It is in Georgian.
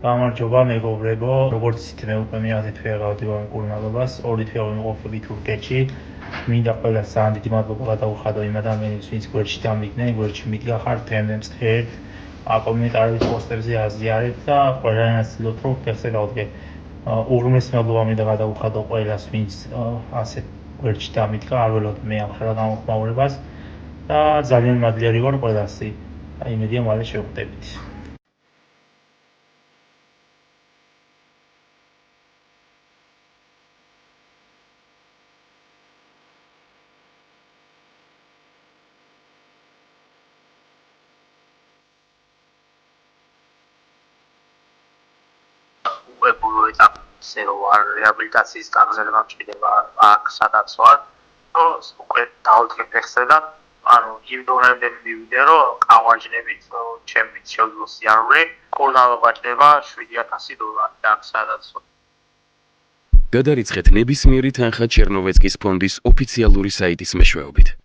გამარჯობა მეგობრებო, როგორც ისეთი მე უკვე მეათე თვე გავდივარ მკურნალობას, ორი თვე ვიმყოფები თურქეთში. მინდა ყველას ძალიან დიდი მადლობა გადავუხადო იმ ადამიანებს, ვინც გვერდში დამიგდნენ, გვერდში მითხარ თემებს წერთ, კომენტარების პოსტებზე აზიარებთ და ყველანაირად ვცდილობთ რომ ტექსტზე გავდგე. უღრმეს მადლობა მინდა გადავუხადო ყველას, ვინც ასეთ გვერდში დამიდგა, არ ველოდე მე ამ ხელა გამოხმაურებას და ძალიან მადლიერი ვარ ყველასი. იმედია მალე შევხვდებით. ბოლო ეტაპზე ვარ რეაბილიტაციის გაგზავნება მჭირდება აქ სადაც ვარ უკვე დავდგე ფეხზე და იმ დონემდე მივიდე რომ გავაჯნებით ჩემი შეძლო სიარული მკურნალობა ჭდება $7,000 აქ სადაც ვარ. გადარიცხეთ ნებისმიერი თანხა ჩერნოვეცკის ფონდის ოფიციალური საიტის მეშვეობით.